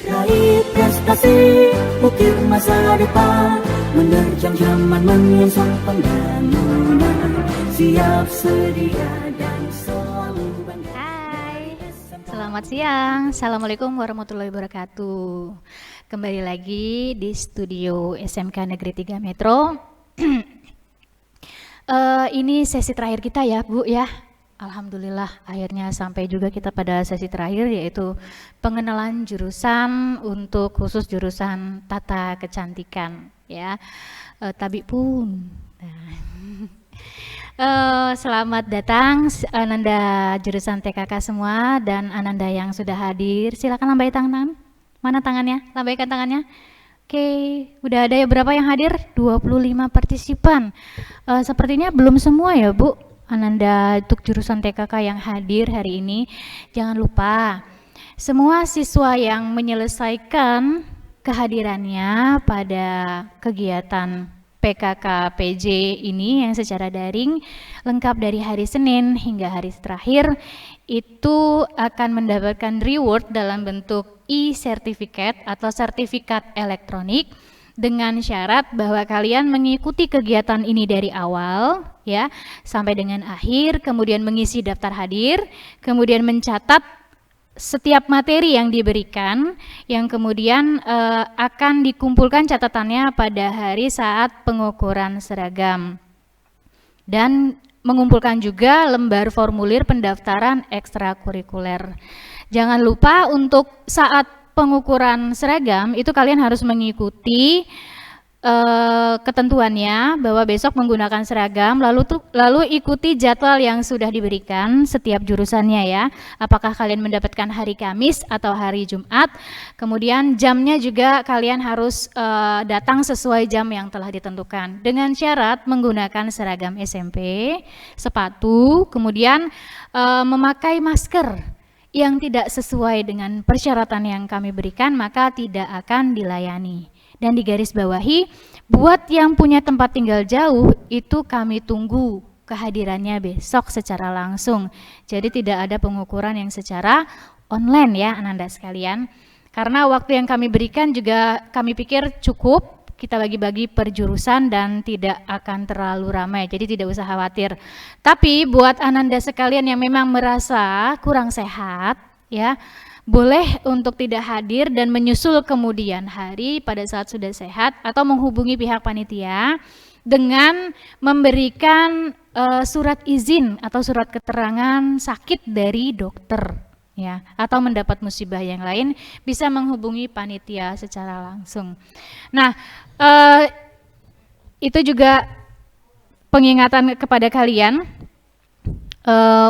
Raih prestasi, ukir masa depan, menerjang zaman menyongsong pembangunan, siap sedia dan selalu bangga. Hai, selamat siang. Assalamualaikum warahmatullahi wabarakatuh. Kembali lagi di studio SMK Negeri 3 Metro. Ini sesi terakhir kita ya, Bu ya. Alhamdulillah, akhirnya sampai juga kita pada sesi terakhir, yaitu pengenalan jurusan untuk khusus jurusan tata kecantikan ya. Tabi pun. Nah. Selamat datang Ananda jurusan TKK semua dan Ananda yang sudah hadir. Silakan lambai tangan. Mana tangannya? Lambaikan tangannya. Oke, udah ada ya berapa yang hadir? 25 partisipan. Sepertinya belum semua ya, Bu. Ananda untuk jurusan TKK yang hadir hari ini. Jangan lupa, semua siswa yang menyelesaikan kehadirannya pada kegiatan PKK PJ ini yang secara daring lengkap dari hari Senin hingga hari terakhir itu akan mendapatkan reward dalam bentuk e-sertifikat atau sertifikat elektronik dengan syarat bahwa kalian mengikuti kegiatan ini dari awal ya sampai dengan akhir, kemudian mengisi daftar hadir, kemudian mencatat setiap materi yang diberikan yang kemudian akan dikumpulkan catatannya pada hari saat pengukuran seragam dan mengumpulkan juga lembar formulir pendaftaran ekstrakurikuler. Jangan lupa untuk saat pengukuran seragam itu kalian harus mengikuti ketentuannya bahwa besok menggunakan seragam, lalu ikuti jadwal yang sudah diberikan setiap jurusannya ya. Apakah kalian mendapatkan hari Kamis atau hari Jumat? Kemudian jamnya juga kalian harus datang sesuai jam yang telah ditentukan dengan syarat menggunakan seragam SMP, sepatu, kemudian memakai masker yang tidak sesuai dengan persyaratan yang kami berikan maka tidak akan dilayani. Dan digarisbawahi, buat yang punya tempat tinggal jauh itu kami tunggu kehadirannya besok secara langsung. Jadi tidak ada pengukuran yang secara online ya Ananda sekalian. Karena waktu yang kami berikan juga kami pikir cukup, kita bagi-bagi per jurusan dan tidak akan terlalu ramai, jadi tidak usah khawatir. Tapi buat Ananda sekalian yang memang merasa kurang sehat ya, boleh untuk tidak hadir dan menyusul kemudian hari pada saat sudah sehat atau menghubungi pihak panitia dengan memberikan surat izin atau surat keterangan sakit dari dokter ya, atau mendapat musibah yang lain bisa menghubungi panitia secara langsung. Nah, itu juga pengingatan kepada kalian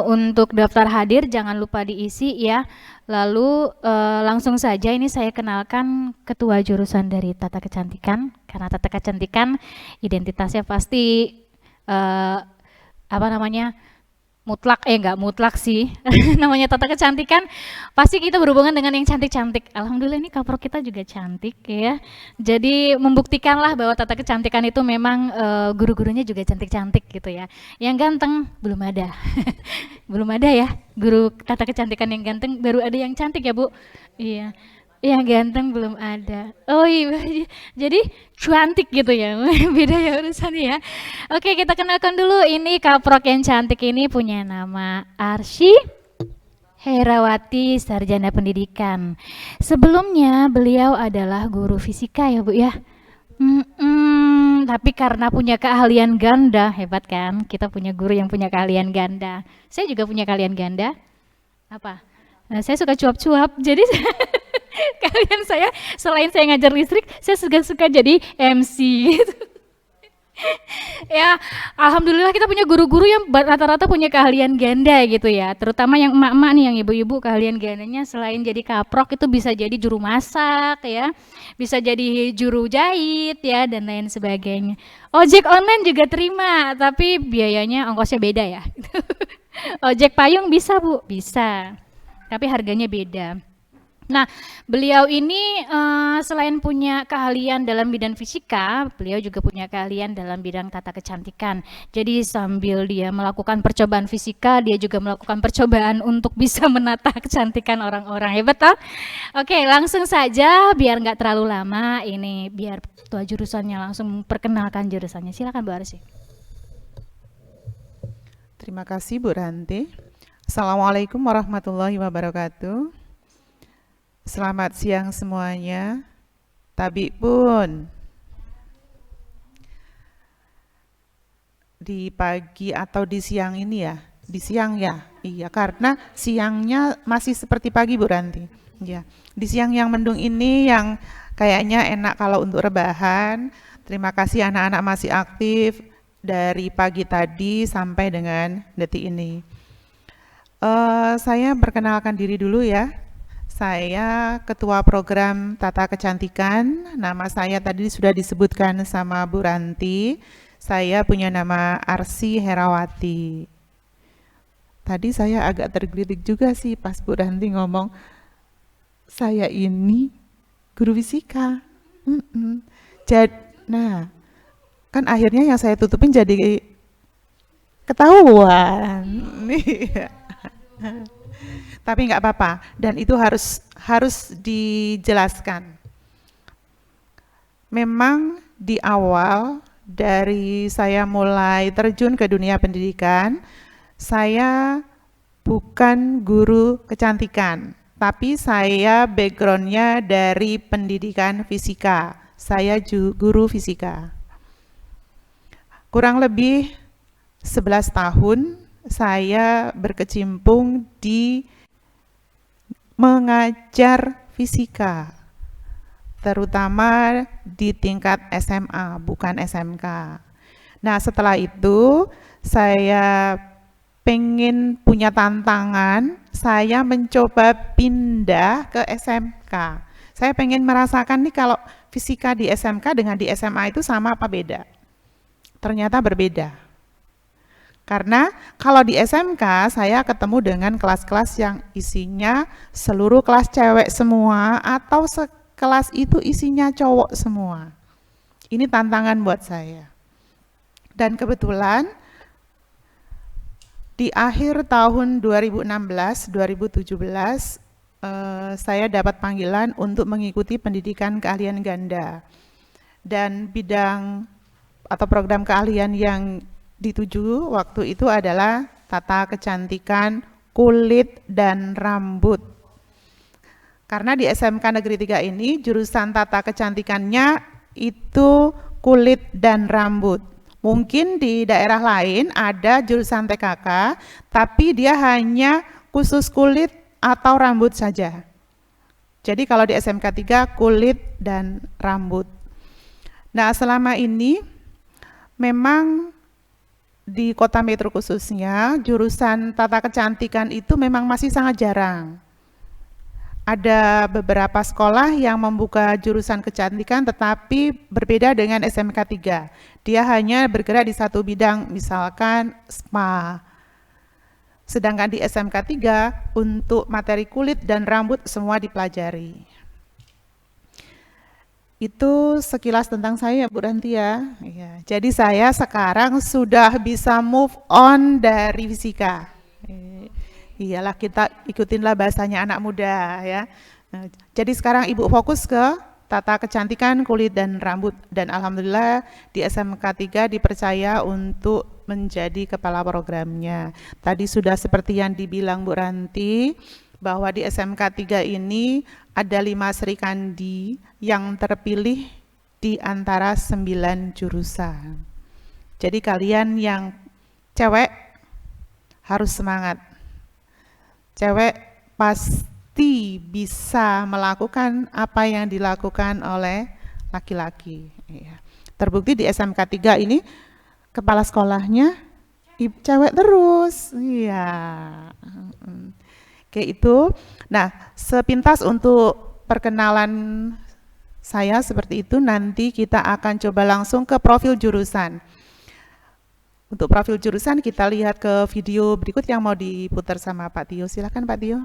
untuk daftar hadir jangan lupa diisi ya. Lalu langsung saja ini saya kenalkan ketua jurusan dari tata kecantikan, karena tata kecantikan identitasnya pasti apa namanya mutlak, enggak mutlak sih namanya tata kecantikan pasti kita berhubungan dengan yang cantik-cantik. Alhamdulillah ini kaprok kita juga cantik ya, jadi membuktikanlah bahwa tata kecantikan itu memang guru-gurunya juga cantik-cantik gitu ya. Yang ganteng belum ada belum ada ya guru tata kecantikan yang ganteng, baru ada yang cantik ya Bu. Iya, yang ganteng belum ada. Oh iya, jadi cantik gitu ya. Beda ya urusannya ya. Oke, kita kenalkan dulu, ini kaprok yang cantik ini punya nama Arsy Herawati, sarjana pendidikan. Sebelumnya beliau adalah guru fisika ya Bu ya. Tapi karena punya keahlian ganda, hebat kan? Kita punya guru yang punya keahlian ganda. Saya juga punya keahlian ganda. Apa? Nah, saya suka cuap-cuap. Jadi kalian saya selain saya ngajar listrik, saya suka jadi MC gitu. Ya, alhamdulillah kita punya guru-guru yang rata-rata punya keahlian ganda gitu ya. Terutama yang emak-emak nih, yang ibu-ibu, keahlian gandanya selain jadi kaprok itu bisa jadi juru masak ya, bisa jadi juru jahit ya dan lain sebagainya. Ojek online juga terima, tapi biayanya ongkosnya beda ya. Ojek payung bisa Bu, bisa. Tapi harganya beda. Nah, beliau ini selain punya keahlian dalam bidang fisika, beliau juga punya keahlian dalam bidang tata kecantikan. Jadi sambil dia melakukan percobaan fisika, dia juga melakukan percobaan untuk bisa menata kecantikan orang-orang. Ya betul? Oke, langsung saja biar nggak terlalu lama. Ini biar ketua jurusannya langsung perkenalkan jurusannya. Silakan Bu Arsi. Terima kasih Bu Ranti. Assalamualaikum warahmatullahi wabarakatuh. Selamat siang semuanya. Tabi pun di pagi atau di siang ini ya? Di siang ya? Iya, karena siangnya masih seperti pagi Bu Ranti. Ya, di siang yang mendung ini yang kayaknya enak kalau untuk rebahan. Terima kasih anak-anak masih aktif dari pagi tadi sampai dengan detik ini. Saya perkenalkan diri dulu ya. Saya Ketua Program Tata Kecantikan. Nama saya tadi sudah disebutkan sama Bu Ranti. Saya punya nama Arsi Herawati. Tadi saya agak tergelitik juga sih pas Bu Ranti ngomong, saya ini guru fisika. Nah, kan akhirnya yang saya tutupin jadi ketahuan. Tapi nggak apa-apa, dan itu harus dijelaskan. Memang di awal dari saya mulai terjun ke dunia pendidikan, saya bukan guru kecantikan, tapi saya backgroundnya dari pendidikan fisika. Saya guru fisika. Kurang lebih 11 tahun saya berkecimpung di mengajar fisika, terutama di tingkat SMA, bukan SMK. Nah, setelah itu saya pengen punya tantangan, saya mencoba pindah ke SMK. Saya pengen merasakan nih kalau fisika di SMK dengan di SMA itu sama apa beda? Ternyata berbeda. Karena kalau di SMK saya ketemu dengan kelas-kelas yang isinya seluruh kelas cewek semua atau sekelas itu isinya cowok semua. Ini tantangan buat saya. Dan kebetulan di akhir tahun 2016-2017 saya dapat panggilan untuk mengikuti pendidikan keahlian ganda. Dan bidang atau program keahlian yang dituju waktu itu adalah tata kecantikan kulit dan rambut. Karena di SMK Negeri 3 ini jurusan tata kecantikannya itu kulit dan rambut. Mungkin di daerah lain ada jurusan TKK, tapi dia hanya khusus kulit atau rambut saja. Jadi kalau di SMK 3 kulit dan rambut. Nah, selama ini memang di Kota Metro khususnya, jurusan tata kecantikan itu memang masih sangat jarang. Ada beberapa sekolah yang membuka jurusan kecantikan tetapi berbeda dengan SMK 3. Dia hanya bergerak di satu bidang, misalkan spa. Sedangkan di SMK 3 untuk materi kulit dan rambut semua dipelajari. Itu sekilas tentang saya Bu Ranti ya. Jadi saya sekarang sudah bisa move on dari fisika. Iyalah, kita ikutinlah bahasanya anak muda ya. Jadi sekarang Ibu fokus ke tata kecantikan kulit dan rambut, dan alhamdulillah di SMK 3 dipercaya untuk menjadi kepala programnya. Tadi sudah seperti yang dibilang Bu Ranti, bahwa di SMK 3 ini ada 5 serikandi yang terpilih di antara 9 jurusan. Jadi kalian yang cewek harus semangat. Cewek pasti bisa melakukan apa yang dilakukan oleh laki-laki. Terbukti di SMK 3 ini kepala sekolahnya cewek terus. Iya. Kayak itu. Nah, sepintas untuk perkenalan saya seperti itu, nanti kita akan coba langsung ke profil jurusan. Untuk profil jurusan kita lihat ke video berikut yang mau diputar sama Pak Tio. Silakan Pak Tio.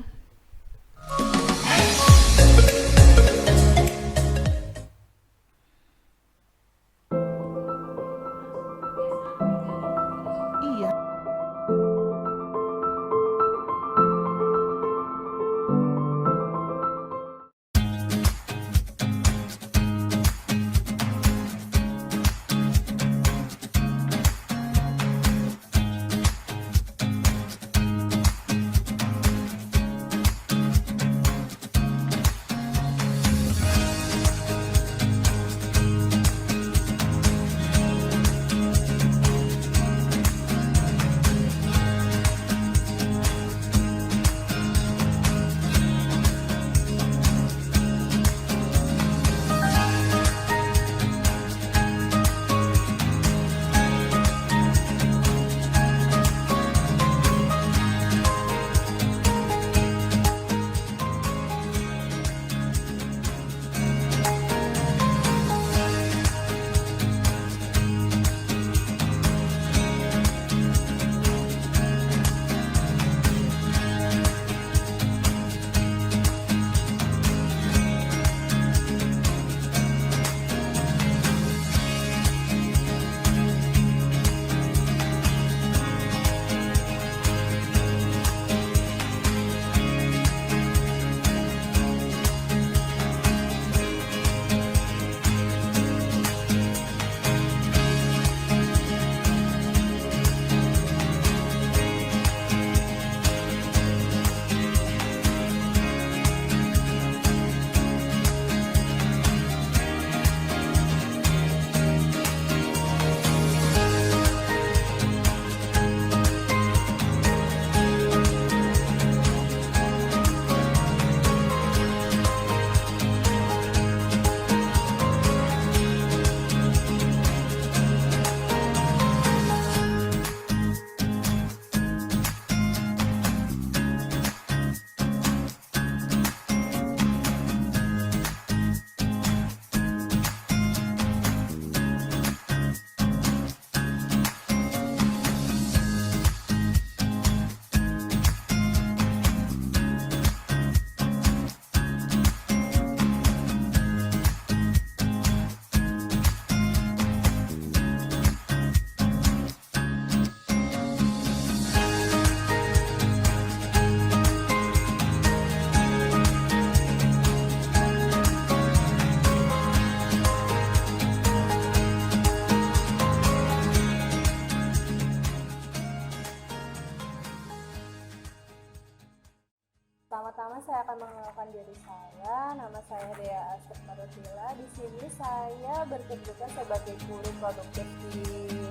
Dea Asep Marutila. Di sini saya berkegiatan sebagai guru produktif di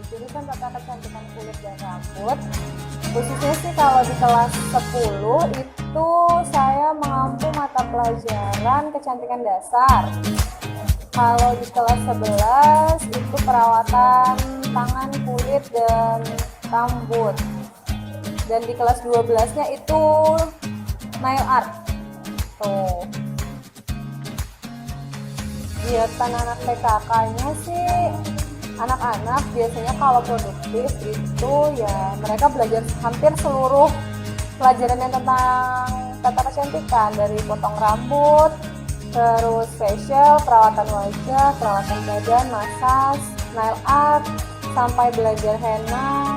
jurusan Tata Kecantikan Kulit dan Rambut. Khususnya sih kalau di kelas 10 itu saya mengampu mata pelajaran kecantikan dasar. Kalau di kelas 11 itu perawatan tangan, kulit, dan rambut. Dan di kelas 12-nya itu nail art. Tuh. Kegiatan anak PKK-nya sih, anak-anak biasanya kalau produktif itu ya mereka belajar hampir seluruh pelajaran yang tentang tata kecantikan, dari potong rambut, terus facial, perawatan wajah, perawatan badan, massage, nail art, sampai belajar henna.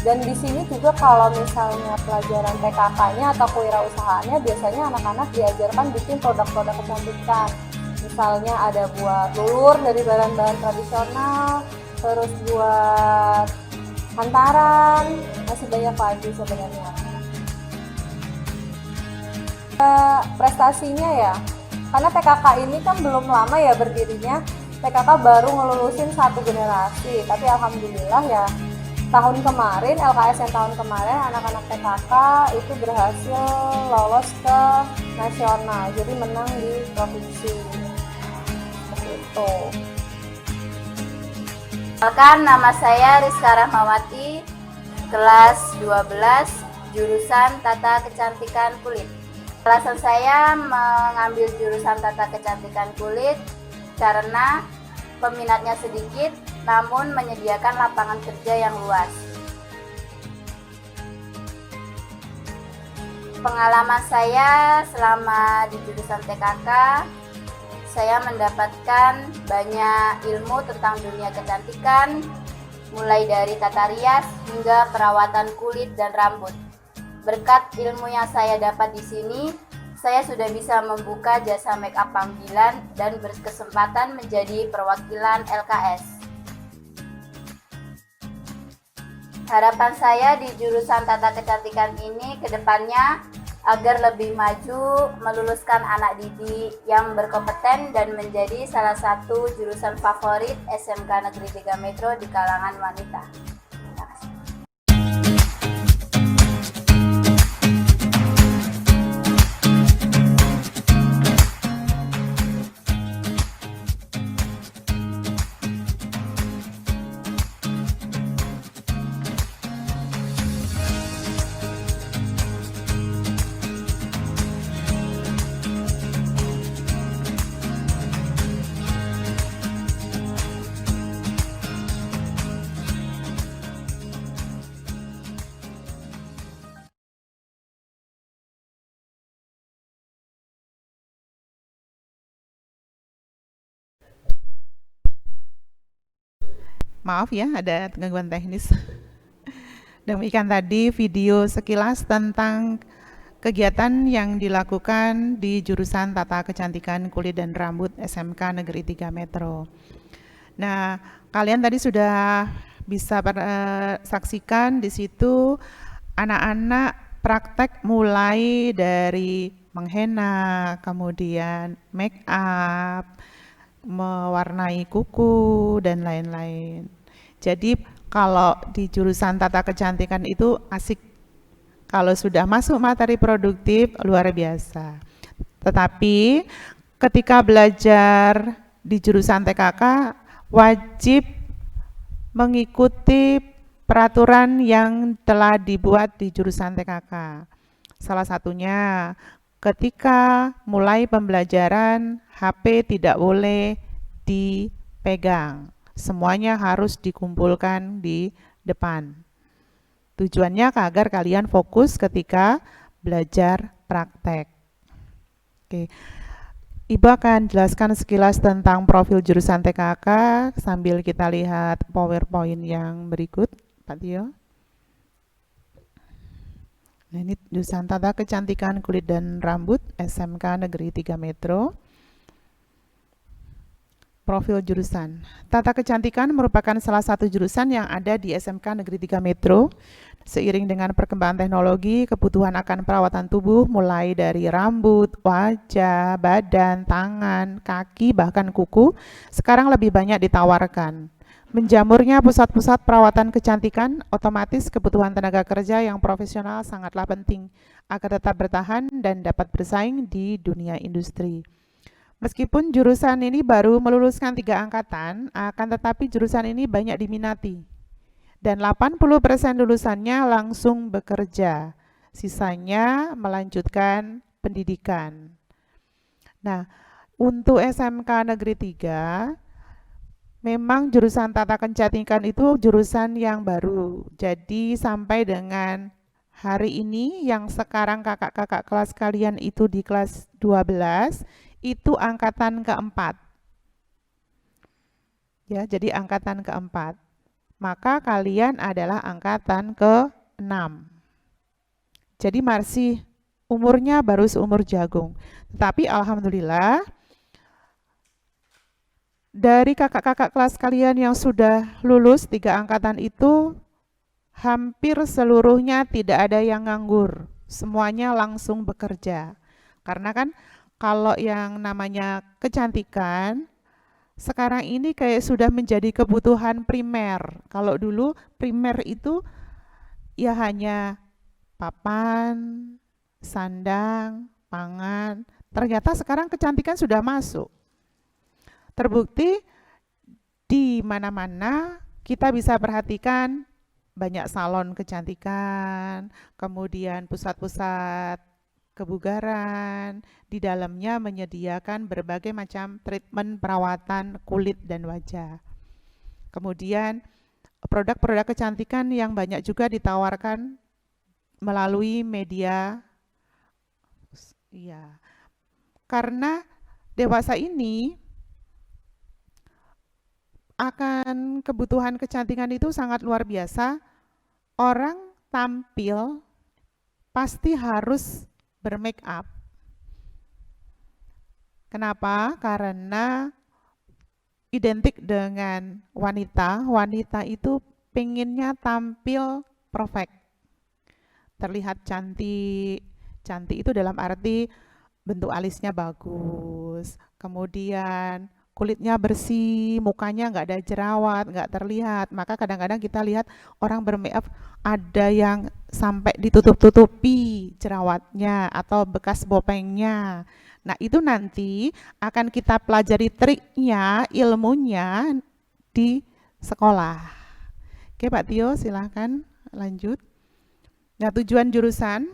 Dan di sini juga kalau misalnya pelajaran PKK-nya atau kewirausahaannya biasanya anak-anak diajarkan bikin produk-produk kecantikan. Misalnya ada buat lulur dari bahan-bahan tradisional, terus buat hantaran, masih banyak lagi sebenarnya. Prestasinya ya, karena PKK ini kan belum lama ya berdirinya, PKK baru ngelulusin satu generasi, tapi alhamdulillah ya tahun kemarin, LKS yang tahun kemarin anak-anak PKK itu berhasil lolos ke nasional, jadi menang di provinsi. Seperti itu. Perkenalkan, nama saya Rizka Rahmawati, kelas 12, jurusan Tata Kecantikan Kulit. Alasan saya mengambil jurusan Tata Kecantikan Kulit karena peminatnya sedikit, namun menyediakan lapangan kerja yang luas. Pengalaman saya selama di jurusan TKK, saya mendapatkan banyak ilmu tentang dunia kecantikan, mulai dari tata rias hingga perawatan kulit dan rambut. Berkat ilmu yang saya dapat di sini, saya sudah bisa membuka jasa make up panggilan dan berkesempatan menjadi perwakilan LKS. Harapan saya di jurusan Tata Kecantikan ini ke depannya agar lebih maju, meluluskan anak didik yang berkompeten dan menjadi salah satu jurusan favorit SMK Negeri 3 Metro di kalangan wanita. Terima kasih. Maaf ya, ada gangguan teknis. Demikian tadi video sekilas tentang kegiatan yang dilakukan di jurusan Tata Kecantikan Kulit dan Rambut SMK Negeri 3 Metro. Nah, kalian tadi sudah bisa saksikan di situ anak-anak praktek mulai dari menghenna, kemudian make up, mewarnai kuku, dan lain-lain. Jadi kalau di jurusan Tata Kecantikan itu asik. Kalau sudah masuk materi produktif, luar biasa. Tetapi ketika belajar di jurusan TKK, wajib mengikuti peraturan yang telah dibuat di jurusan TKK. Salah satunya, ketika mulai pembelajaran, HP tidak boleh dipegang. Semuanya harus dikumpulkan di depan. Tujuannya agar kalian fokus ketika belajar praktek. Oke. Ibu akan jelaskan sekilas tentang profil jurusan TKK sambil kita lihat PowerPoint yang berikut, Pak Tio. Nah, ini jurusan Tata Kecantikan Kulit dan Rambut SMK Negeri 3 Metro. Profil jurusan. Tata Kecantikan merupakan salah satu jurusan yang ada di SMK Negeri 3 Metro. Seiring dengan perkembangan teknologi, kebutuhan akan perawatan tubuh mulai dari rambut, wajah, badan, tangan, kaki, bahkan kuku sekarang lebih banyak ditawarkan. Menjamurnya pusat-pusat perawatan kecantikan, otomatis kebutuhan tenaga kerja yang profesional sangatlah penting agar tetap bertahan dan dapat bersaing di dunia industri. Meskipun jurusan ini baru meluluskan 3 angkatan, akan tetapi jurusan ini banyak diminati. Dan 80% lulusannya langsung bekerja, sisanya melanjutkan pendidikan. Nah, untuk SMK Negeri 3, memang jurusan tata kecantikan itu jurusan yang baru. Jadi sampai dengan hari ini yang sekarang kakak-kakak kelas kalian itu di kelas 12, itu angkatan keempat. Ya, jadi angkatan keempat. Maka kalian adalah angkatan ke-6. Jadi masih umurnya baru seumur jagung. Tetapi alhamdulillah dari kakak-kakak kelas kalian yang sudah lulus 3 angkatan itu hampir seluruhnya tidak ada yang nganggur. Semuanya langsung bekerja. Karena kan kalau yang namanya kecantikan sekarang ini kayak sudah menjadi kebutuhan primer. Kalau dulu primer itu ya hanya papan, sandang, pangan. Ternyata sekarang kecantikan sudah masuk. Terbukti di mana-mana kita bisa perhatikan banyak salon kecantikan, kemudian pusat-pusat kebugaran, di dalamnya menyediakan berbagai macam treatment perawatan kulit dan wajah. Kemudian produk-produk kecantikan yang banyak juga ditawarkan melalui media. Iya. Karena dewasa ini akan kebutuhan kecantikan itu sangat luar biasa. Orang tampil pasti harus bermake up. Kenapa? Karena identik dengan wanita. Wanita itu pengennya tampil perfect. Terlihat cantik. Cantik itu dalam arti bentuk alisnya bagus. Kemudian kulitnya bersih, mukanya nggak ada jerawat, nggak terlihat. Maka kadang-kadang kita lihat orang bermake up ada yang sampai ditutup-tutupi jerawatnya atau bekas bopengnya. Nah, itu nanti akan kita pelajari triknya, ilmunya di sekolah. Oke, Pak Tio, silahkan lanjut. Nah, tujuan jurusan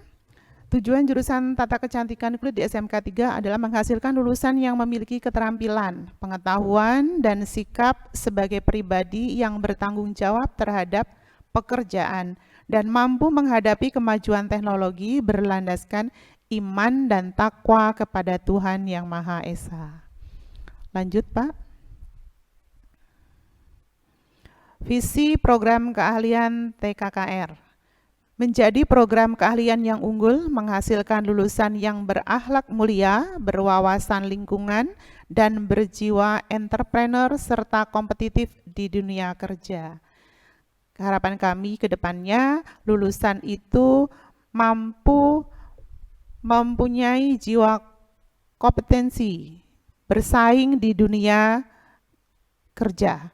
tata kecantikan kulit di SMK 3 adalah menghasilkan lulusan yang memiliki keterampilan, pengetahuan, dan sikap sebagai pribadi yang bertanggung jawab terhadap pekerjaan dan mampu menghadapi kemajuan teknologi berlandaskan iman dan takwa kepada Tuhan Yang Maha Esa. Lanjut, Pak. Visi program keahlian TKKR. Menjadi program keahlian yang unggul, menghasilkan lulusan yang berakhlak mulia, berwawasan lingkungan, dan berjiwa entrepreneur serta kompetitif di dunia kerja. Harapan kami ke depannya, lulusan itu mempunyai jiwa kompetensi, bersaing di dunia kerja.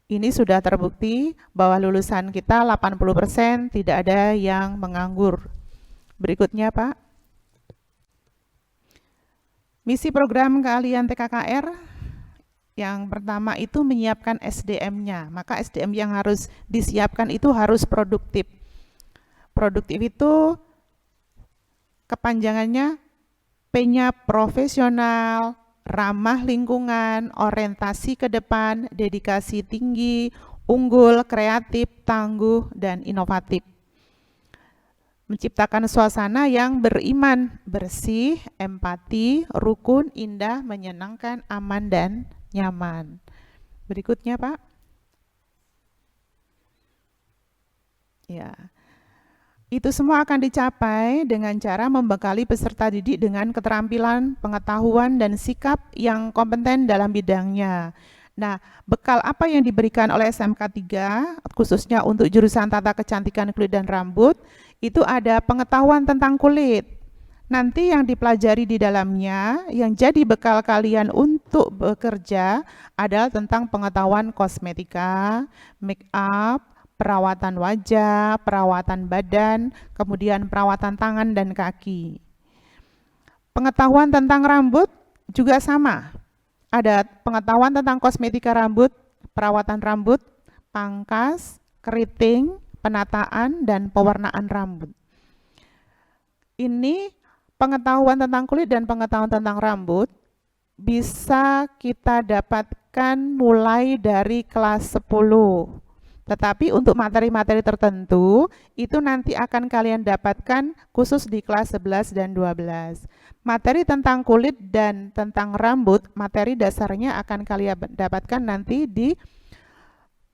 Ini sudah terbukti bahwa lulusan kita 80% tidak ada yang menganggur. Berikutnya, Pak. Misi program keahlian TKKR yang pertama itu menyiapkan SDM-nya. Maka SDM yang harus disiapkan itu harus produktif. Produktif itu kepanjangannya P-nya profesional, ramah lingkungan, orientasi ke depan, dedikasi tinggi, unggul, kreatif, tangguh, dan inovatif. Menciptakan suasana yang beriman, bersih, empati, rukun, indah, menyenangkan, aman, dan nyaman. Berikutnya, Pak. Ya. Itu semua akan dicapai dengan cara membekali peserta didik dengan keterampilan, pengetahuan, dan sikap yang kompeten dalam bidangnya. Nah, bekal apa yang diberikan oleh SMK 3, khususnya untuk jurusan Tata Kecantikan Kulit dan Rambut, itu ada pengetahuan tentang kulit. Nanti yang dipelajari di dalamnya, yang jadi bekal kalian untuk bekerja adalah tentang pengetahuan kosmetika, make up, perawatan wajah, perawatan badan, kemudian perawatan tangan dan kaki. Pengetahuan tentang rambut juga sama. Ada pengetahuan tentang kosmetika rambut, perawatan rambut, pangkas, keriting, penataan, dan pewarnaan rambut. Ini pengetahuan tentang kulit dan pengetahuan tentang rambut bisa kita dapatkan mulai dari kelas 10. Tetapi untuk materi-materi tertentu, itu nanti akan kalian dapatkan khusus di kelas 11 dan 12. Materi tentang kulit dan tentang rambut, materi dasarnya akan kalian dapatkan nanti di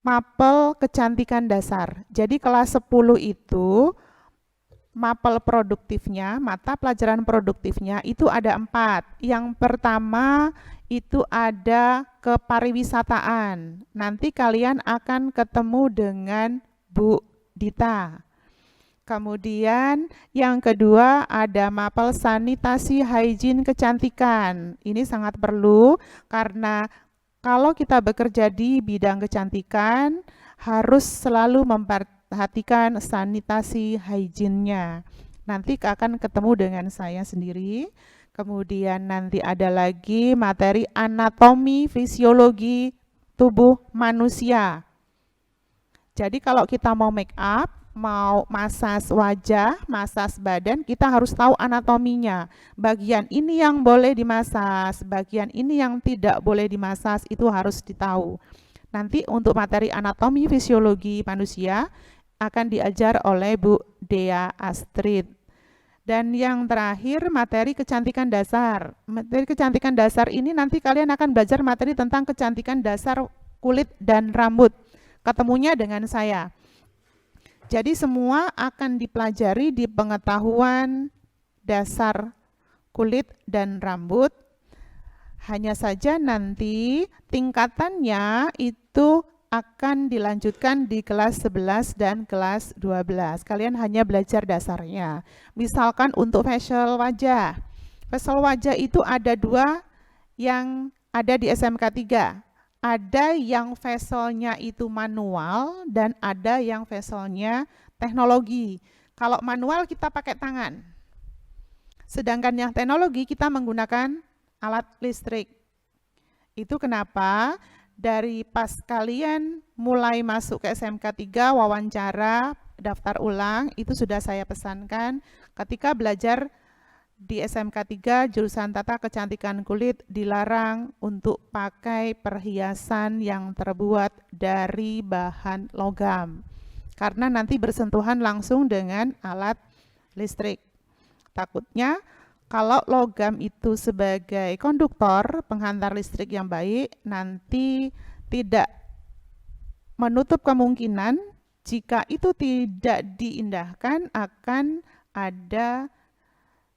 mapel kecantikan dasar. Jadi kelas 10 itu, mapel produktifnya, mata pelajaran produktifnya itu ada 4. Yang pertama itu ada kepariwisataan. Nanti kalian akan ketemu dengan Bu Dita. Kemudian yang kedua ada mapel sanitasi hygiene kecantikan. Ini sangat perlu karena kalau kita bekerja di bidang kecantikan harus selalu memperhatikan sanitasi hygiene-nya. Nanti akan ketemu dengan saya sendiri. Kemudian nanti ada lagi materi anatomi fisiologi tubuh manusia. Jadi kalau kita mau make up, mau masas wajah, masas badan, kita harus tahu anatominya. Bagian ini yang boleh dimasas, bagian ini yang tidak boleh dimasas, itu harus ditahu. Nanti untuk materi anatomi fisiologi manusia akan diajar oleh Bu Dea Astrid. Dan yang terakhir materi kecantikan dasar. Materi kecantikan dasar ini nanti kalian akan belajar materi tentang kecantikan dasar kulit dan rambut. Ketemunya dengan saya. Jadi semua akan dipelajari di pengetahuan dasar kulit dan rambut. Hanya saja nanti tingkatannya itu akan dilanjutkan di kelas 11 dan kelas 12. Kalian hanya belajar dasarnya. Misalkan untuk facial wajah. Facial wajah itu ada 2 yang ada di SMK 3. Ada yang facialnya itu manual dan ada yang facialnya teknologi. Kalau manual kita pakai tangan. Sedangkan yang teknologi kita menggunakan alat listrik. Itu kenapa dari pas kalian mulai masuk ke SMK 3 wawancara daftar ulang itu sudah saya pesankan ketika belajar di SMK 3 jurusan Tata Kecantikan Kulit dilarang untuk pakai perhiasan yang terbuat dari bahan logam karena nanti bersentuhan langsung dengan alat listrik. Takutnya kalau logam itu sebagai konduktor penghantar listrik yang baik nanti tidak menutup kemungkinan jika itu tidak diindahkan akan ada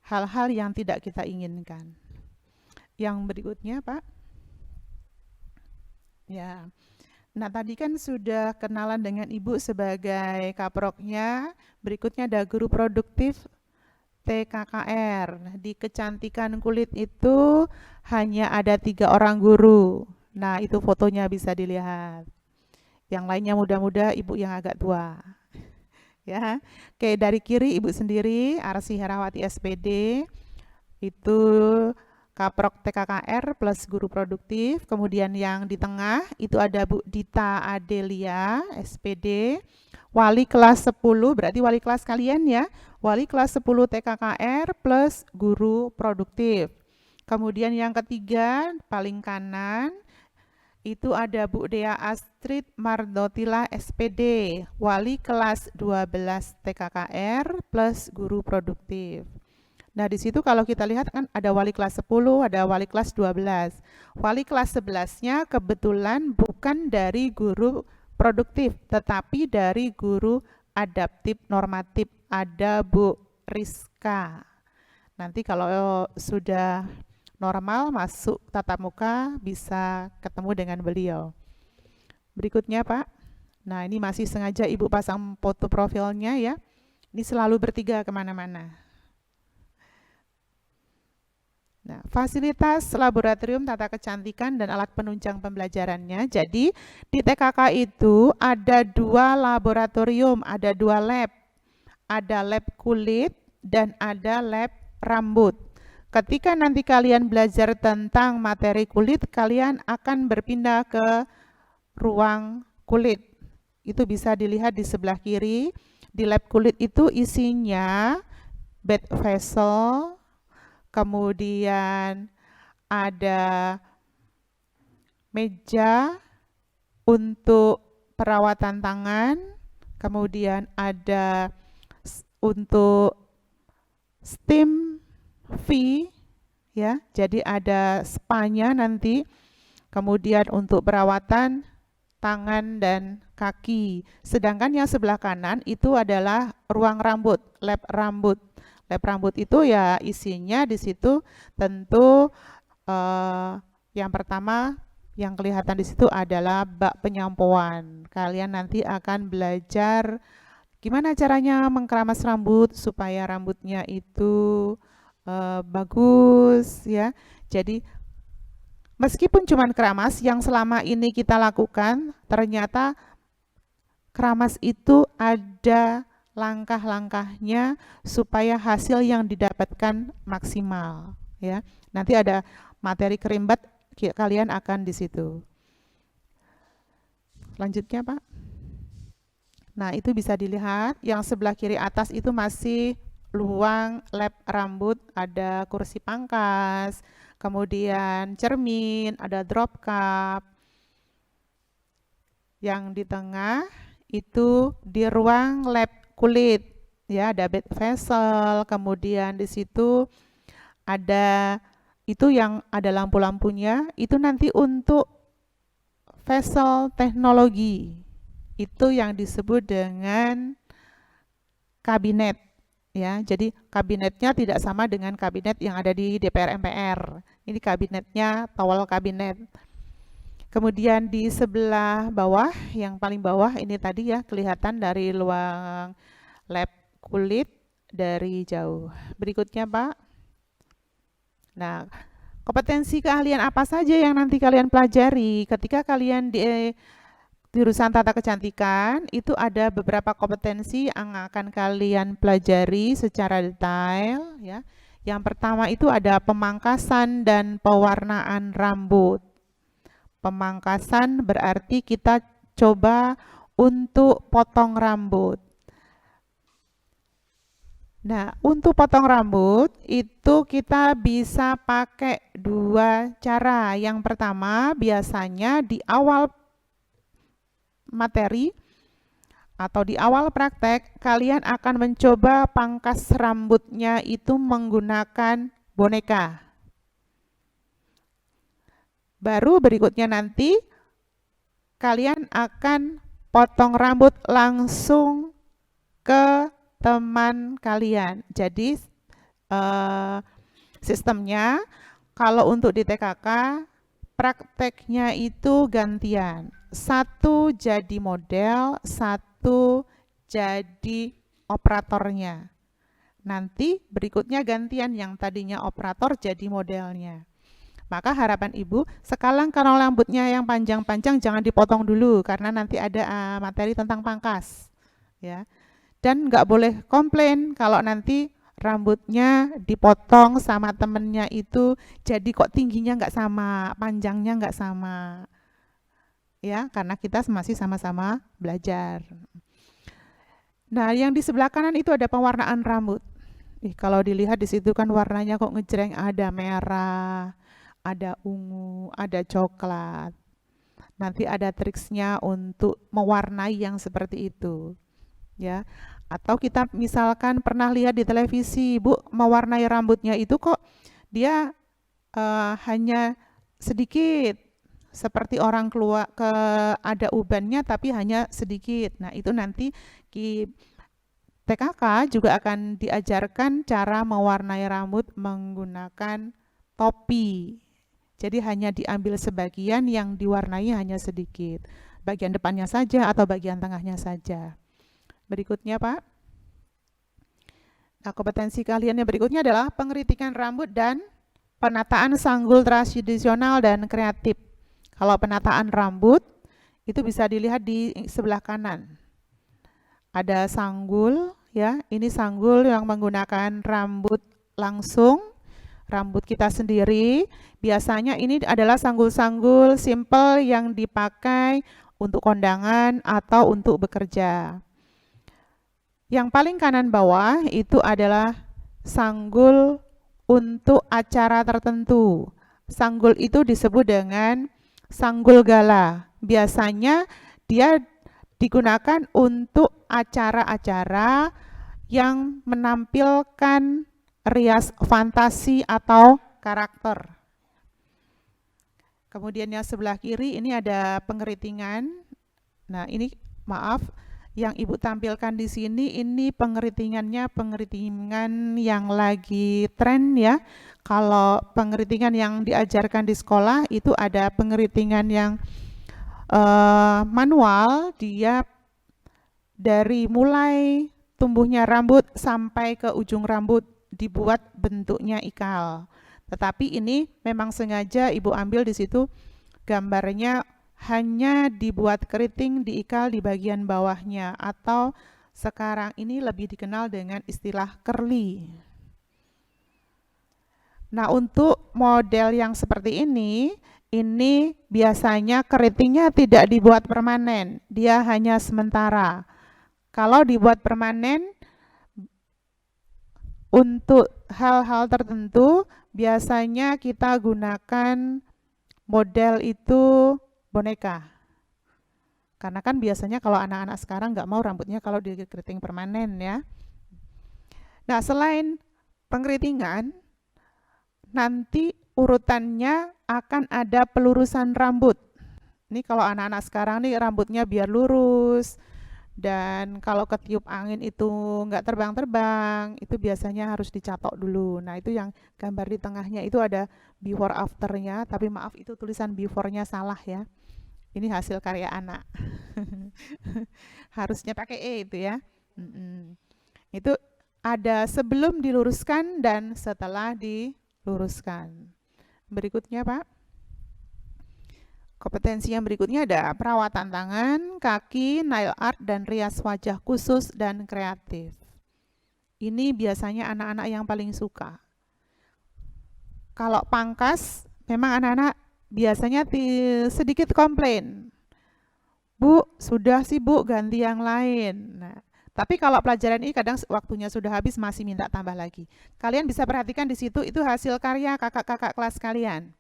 hal-hal yang tidak kita inginkan. Yang berikutnya, Pak. Ya. Nah, tadi kan sudah kenalan dengan Ibu sebagai kaproknya. Berikutnya ada guru produktif TKKR. Di kecantikan kulit itu hanya ada 3 orang guru. Nah, itu fotonya bisa dilihat. Yang lainnya muda-muda, Ibu yang agak tua. Ya, oke, dari kiri Ibu sendiri, Arsi Herawati SPD, itu kaprok TKKR plus guru produktif. Kemudian yang di tengah itu ada Bu Dita Adelia SPD, wali kelas 10, berarti wali kelas kalian ya, wali kelas 10 TKKR plus guru produktif. Kemudian yang ketiga, paling kanan, itu ada Bu Dea Astrid Mardotila SPD, wali kelas 12 TKKR plus guru produktif. Nah, di situ kalau kita lihat kan ada wali kelas 10, ada wali kelas 12. Wali kelas 11-nya kebetulan bukan dari guru produktif, tetapi dari guru adaptif normatif, ada Bu Rizka. Nanti kalau sudah normal masuk tatap muka bisa ketemu dengan beliau. Berikutnya Pak. Nah ini masih sengaja Ibu pasang foto profilnya ya. Ini selalu bertiga kemana-mana. Nah, fasilitas laboratorium tata kecantikan dan alat penunjang pembelajarannya. Jadi di TKK itu ada 2 laboratorium, ada 2 lab. Ada lab kulit dan ada lab rambut. Ketika nanti kalian belajar tentang materi kulit, kalian akan berpindah ke ruang kulit. Itu bisa dilihat di sebelah kiri. Di lab kulit itu isinya bed vessel, kemudian ada meja untuk perawatan tangan, kemudian ada untuk steam V ya. Jadi ada spa-nya nanti. Kemudian untuk perawatan tangan dan kaki. Sedangkan yang sebelah kanan itu adalah ruang rambut, lab rambut. Lab rambut itu ya isinya di situ tentu yang pertama yang kelihatan di situ adalah bak penyampuan. Kalian nanti akan belajar gimana caranya mengkeramas rambut supaya rambutnya itu bagus ya. Jadi meskipun cuma keramas yang selama ini kita lakukan, ternyata keramas itu ada langkah-langkahnya supaya hasil yang didapatkan maksimal ya. Nanti ada materi kerimbat kalian akan di situ. Selanjutnya Pak. Nah, itu bisa dilihat yang sebelah kiri atas itu masih ruang lab rambut, ada kursi pangkas, kemudian cermin, ada drop cup. Yang di tengah itu di ruang lab kulit ya, ada bed vessel, kemudian di situ ada itu yang ada lampu-lampunya, itu nanti untuk vessel teknologi. Itu yang disebut dengan kabinet ya. Jadi kabinetnya tidak sama dengan kabinet yang ada di DPR MPR. Ini kabinetnya towel kabinet. Kemudian di sebelah bawah, yang paling bawah ini tadi ya, kelihatan dari ruang lab kulit dari jauh. Berikutnya Pak. Nah, kompetensi keahlian apa saja yang nanti kalian pelajari ketika kalian di jurusan tata kecantikan? Itu ada beberapa kompetensi yang akan kalian pelajari secara detail ya. Yang pertama itu ada pemangkasan dan pewarnaan rambut. Pemangkasan berarti kita coba untuk potong rambut. Nah, untuk potong rambut itu kita bisa pakai 2 cara. Yang pertama biasanya di awal materi atau di awal praktek kalian akan mencoba pangkas rambutnya itu menggunakan boneka. Baru berikutnya nanti kalian akan potong rambut langsung ke teman kalian. Jadi sistemnya kalau untuk di TKK prakteknya itu gantian. 1 jadi model, 1 jadi operatornya. Nanti berikutnya gantian yang tadinya operator jadi modelnya. Maka harapan Ibu, sekarang kalau rambutnya yang panjang-panjang jangan dipotong dulu karena nanti ada materi tentang pangkas. Ya. Dan nggak boleh komplain kalau nanti rambutnya dipotong sama temennya itu jadi kok tingginya nggak sama, panjangnya nggak sama. Ya, karena kita masih sama-sama belajar. Nah, yang di sebelah kanan itu ada pewarnaan rambut. Kalau dilihat di situ kan warnanya kok ngejreng, ada merah, ada ungu, ada coklat. Nanti ada triksnya untuk mewarnai yang seperti itu. Ya. Atau kita misalkan pernah lihat di televisi, Bu, mewarnai rambutnya itu kok dia hanya sedikit. Seperti orang keluar ada ubannya tapi hanya sedikit. Nah, itu nanti TKK juga akan diajarkan cara mewarnai rambut menggunakan topi. Jadi hanya diambil sebagian yang diwarnai hanya sedikit. Bagian depannya saja atau bagian tengahnya saja. Berikutnya Pak. Nah, kompetensi kalian yang berikutnya adalah pengeritingan rambut dan penataan sanggul tradisional dan kreatif. Kalau penataan rambut itu bisa dilihat di sebelah kanan. Ada sanggul ya, ini sanggul yang menggunakan rambut langsung, rambut kita sendiri. Biasanya ini adalah sanggul-sanggul simple yang dipakai untuk kondangan atau untuk bekerja. Yang paling kanan bawah itu adalah sanggul untuk acara tertentu. Sanggul itu disebut dengan sanggul gala. Biasanya dia digunakan untuk acara-acara yang menampilkan rias fantasi atau karakter. Kemudian yang sebelah kiri ini ada pengeritingan. Nah, ini maaf, yang Ibu tampilkan di sini ini pengeritingannya pengeritingan yang lagi tren ya. Kalau pengeritingan yang diajarkan di sekolah itu ada pengeritingan yang manual, dia dari mulai tumbuhnya rambut sampai ke ujung rambut dibuat bentuknya ikal. Tetapi ini memang sengaja Ibu ambil di situ gambarnya hanya dibuat keriting diikal di bagian bawahnya, atau sekarang ini lebih dikenal dengan istilah curly. Nah, untuk model yang seperti ini biasanya keritingnya tidak dibuat permanen, dia hanya sementara. Kalau dibuat permanen untuk hal-hal tertentu, biasanya kita gunakan model itu boneka. Karena kan biasanya kalau anak-anak sekarang nggak mau rambutnya kalau dikeriting permanen ya. Nah, selain pengeritingan, nanti urutannya akan ada pelurusan rambut. Ini kalau anak-anak sekarang nih rambutnya biar lurus, dan kalau ketiup angin itu nggak terbang-terbang, itu biasanya harus dicatok dulu. Nah, itu yang gambar di tengahnya itu ada before afternya, tapi maaf itu tulisan before-nya salah ya. Ini hasil karya anak. Harusnya pakai E itu ya. Itu ada sebelum diluruskan dan setelah diluruskan. Berikutnya Pak. Kompetensi yang berikutnya ada perawatan tangan, kaki, nail art, dan rias wajah khusus dan kreatif. Ini biasanya anak-anak yang paling suka. Kalau pangkas, memang anak-anak biasanya sedikit komplain. Bu, sudah sih Bu, ganti yang lain. Nah, tapi kalau pelajaran ini kadang waktunya sudah habis masih minta tambah lagi. Kalian bisa perhatikan di situ, itu hasil karya kakak-kakak kelas kalian.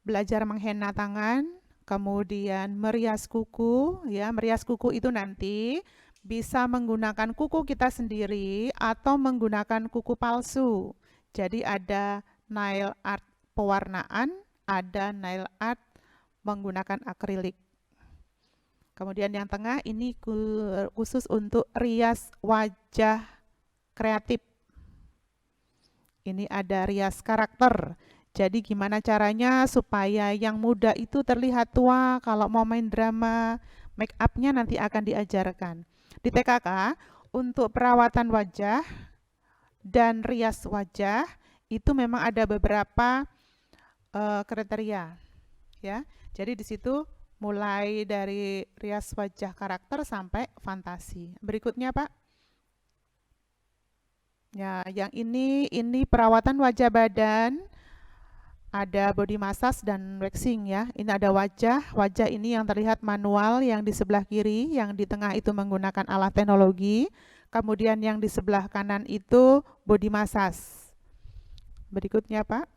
Belajar menghenna tangan, kemudian merias kuku, ya, merias kuku itu nanti bisa menggunakan kuku kita sendiri atau menggunakan kuku palsu. Jadi ada nail art pewarnaan, ada nail art menggunakan akrilik. Kemudian yang tengah ini khusus untuk rias wajah kreatif. Ini ada rias karakter. Jadi gimana caranya supaya yang muda itu terlihat tua, kalau mau main drama, make up-nya nanti akan diajarkan. Di TKK, untuk perawatan wajah dan rias wajah, itu memang ada beberapa kriteria. Ya. Jadi di situ mulai dari rias wajah karakter sampai fantasi. Berikutnya Pak. Ya, yang ini perawatan wajah badan. Ada body massage dan waxing ya. Ini ada wajah ini yang terlihat manual, yang di sebelah kiri, yang di tengah itu menggunakan alat teknologi. Kemudian yang di sebelah kanan itu body massage. Berikutnya Pak.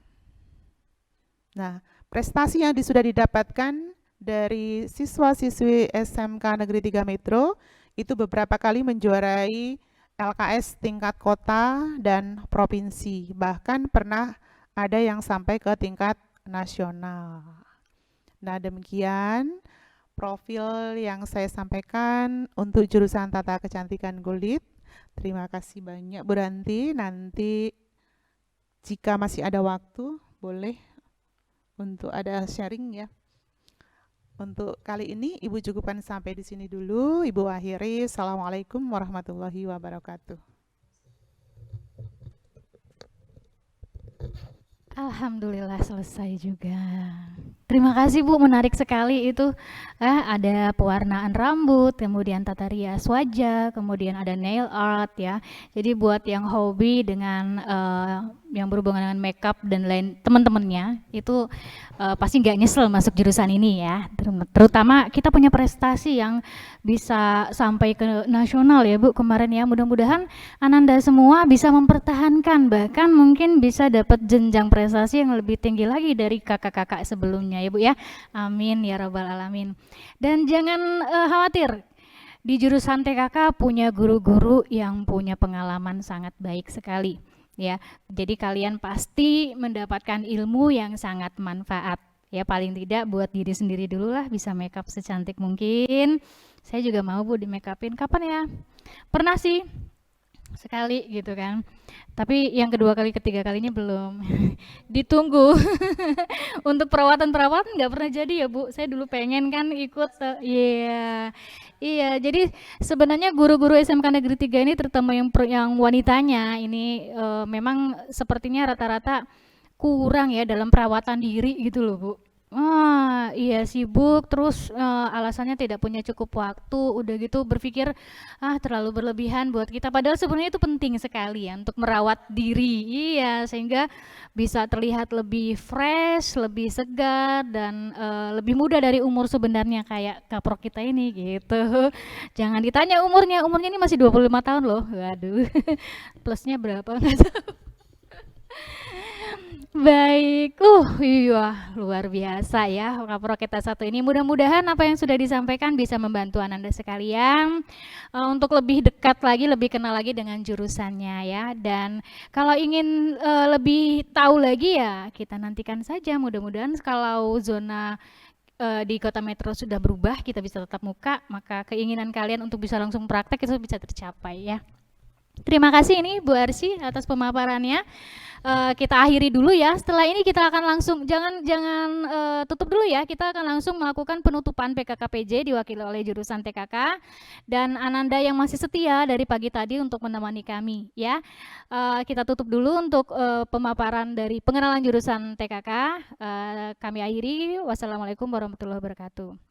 Nah, prestasi yang sudah didapatkan dari siswa-siswi SMK Negeri 3 Metro itu beberapa kali menjuarai LKS tingkat kota dan provinsi. Bahkan pernah ada yang sampai ke tingkat nasional. Nah, demikian profil yang saya sampaikan untuk jurusan Tata Kecantikan Kulit. Terima kasih banyak Bu Ranti. Nanti jika masih ada waktu, boleh untuk ada sharing ya. Untuk kali ini Ibu cukupkan sampai di sini dulu. Ibu akhiri. Assalamualaikum warahmatullahi wabarakatuh. Alhamdulillah selesai juga. Terima kasih Bu, menarik sekali itu. Ada pewarnaan rambut, kemudian tata rias wajah, kemudian ada nail art ya. Jadi buat yang hobi dengan yang berhubungan dengan makeup dan lain teman-temannya itu pasti nggak nyesel masuk jurusan ini ya. Terutama kita punya prestasi yang bisa sampai ke nasional ya Bu kemarin ya. Mudah-mudahan Ananda semua bisa mempertahankan, bahkan mungkin bisa dapat jenjang prestasi yang lebih tinggi lagi dari kakak-kakak sebelumnya ya Bu ya. Amin ya rabbal alamin. Dan jangan khawatir, di jurusan TKK punya guru-guru yang punya pengalaman sangat baik sekali ya. Jadi kalian pasti mendapatkan ilmu yang sangat manfaat ya, paling tidak buat diri sendiri dulu lah, bisa makeup secantik mungkin. Saya juga mau Bu di make upin, kapan ya? Pernah sih sekali gitu kan, tapi yang kedua kali ketiga kalinya belum. Ditunggu. Untuk perawatan nggak pernah jadi ya Bu. Saya dulu pengen kan ikut iya, jadi sebenarnya guru-guru SMK Negeri 3 ini terutama yang wanitanya ini memang sepertinya rata-rata kurang ya dalam perawatan diri gitu loh Bu. Iya sibuk, terus alasannya tidak punya cukup waktu, udah gitu berpikir terlalu berlebihan buat kita, padahal sebenarnya itu penting sekali ya untuk merawat diri, iya, sehingga bisa terlihat lebih fresh, lebih segar, dan lebih muda dari umur sebenarnya kayak kaprok kita ini gitu. Jangan ditanya umurnya ini masih 25 tahun loh, waduh. Plusnya berapa nggak tahu. Baik, iya luar biasa ya Kaprok kita satu ini. Mudah-mudahan apa yang sudah disampaikan bisa membantu Ananda sekalian untuk lebih dekat lagi, lebih kenal lagi dengan jurusannya ya. Dan kalau ingin lebih tahu lagi ya kita nantikan saja. Mudah-mudahan kalau zona di Kota Metro sudah berubah, kita bisa tetap muka, maka keinginan kalian untuk bisa langsung praktek itu bisa tercapai ya. Terima kasih ini Bu Arsy atas pemaparannya. Kita akhiri dulu ya. Setelah ini kita akan langsung jangan tutup dulu ya. Kita akan langsung melakukan penutupan PKKPJ diwakili oleh jurusan TKK dan Ananda yang masih setia dari pagi tadi untuk menemani kami ya. Kita tutup dulu untuk pemaparan dari pengenalan jurusan TKK. Kami akhiri. Wassalamualaikum warahmatullahi wabarakatuh.